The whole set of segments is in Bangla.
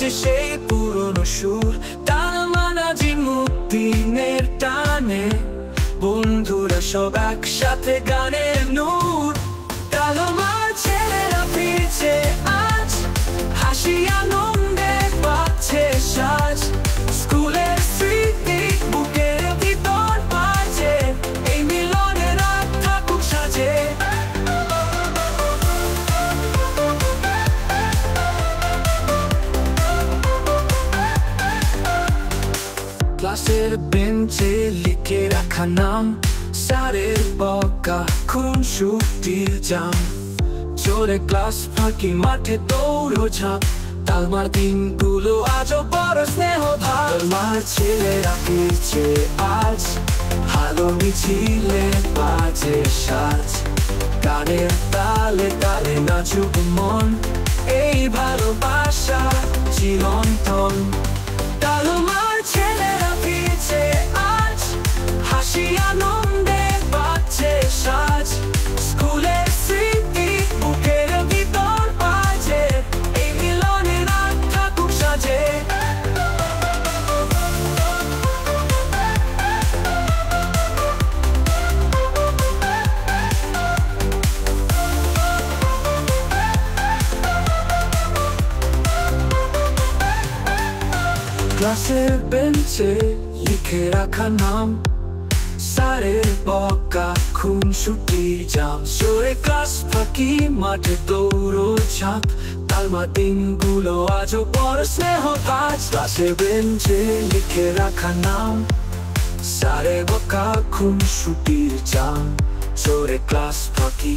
বাজে সেই পুরনো সুর, তালমা নাজিমুদ্দিনের টানে বন্ধুরা সব একসাথে গানের নূর। তালমার ছেলেরা ফিরছে আজ, হাসি আনন্দে পাচ্ছে সাজ, স্কুলের স্মৃতি বুকের ভিতর বাজে, এই মিলনের রাত থাকুক সাজে। ক্লাসের বেঞ্চে লিখে রাখা নাম, স্যারের বকা খুনসুটির জাম, চলে ক্লাস ফাঁকি মাঠে দৌড়ঝাঁপ, তালমার দিনগুলো আজও বড় স্নেহ ভাব। তালমার ছেলেরা ফিরছে আজ, ভালো মিছিলে বাজে সাজ, গানের তালে তালে নাচুক মন, এই ভালোবাসা চিরন্তন। তালমার ছেলেরা ফিরছে আজ, হাসি আনন্দে পাচ্ছে সাজ, স্কুলের স্মৃতি বুকের ভিতর বাজে, এই মিলনের রাত থাকুক সাজে। ক্লাসের বেঞ্চে লিখে রাখা নাম, স্যারের বকা খুনসুটির জাম, সরে ক্লাস ফাঁকি মাঠে দৌড়ঝাঁপ, তালমার দিনগুলো আজও বড় স্নেহ ভাজ। ক্লাসের বেঞ্চে লিখে রাখা নাম, স্যারের বকা খুনসুটির জাম, সরে ক্লাস ফাঁকি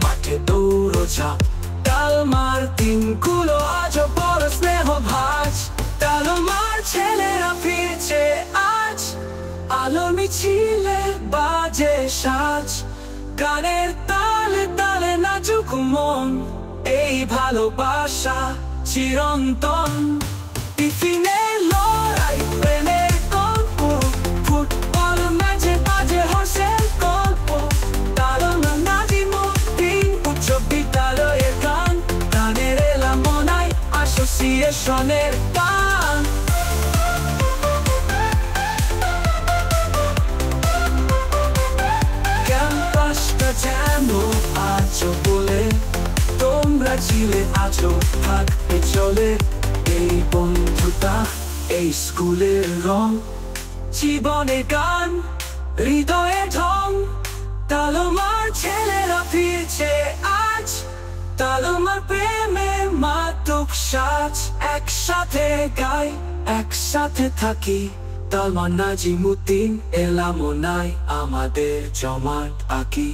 মাঠে দৌড়ঝাঁপ, তালমার দিনগুলো আজও বড় স্নেহ ভাজ। তালমার ছেলেরা ফিরছে আজ, আলো মিছিলে বাজে সাজ, গানের তালে তালে নাচুক মন, এই ভালোবাসা চিরন্তন। টিফিনের লড়াই প্রেমের গল্প, ফুটবল ম্যাচে বাজে হর্ষের গল্প, তালমা নাজিমুদ্দিন উচ্চ বিদ্যালয়ের গান, গানের এলামনাই অ্যাসোসিয়েশনের গান। ক্যাম্পাসটা যেন আজও বলে, তোমরা ছিলে আজও থাকতে চলে, এই বন্ধুতা এই স্কুলের রং, জীবনের গান হৃদয়ে ঢং। তালমার ছেলেরা ফিরছে আজ, তালমার প্রেমে মাদক সাজ, একসাথে গাই একসাথে থাকি, তালমা নাজিমুদ্দিন এলামনাই আমাদের জমাট আঁকি।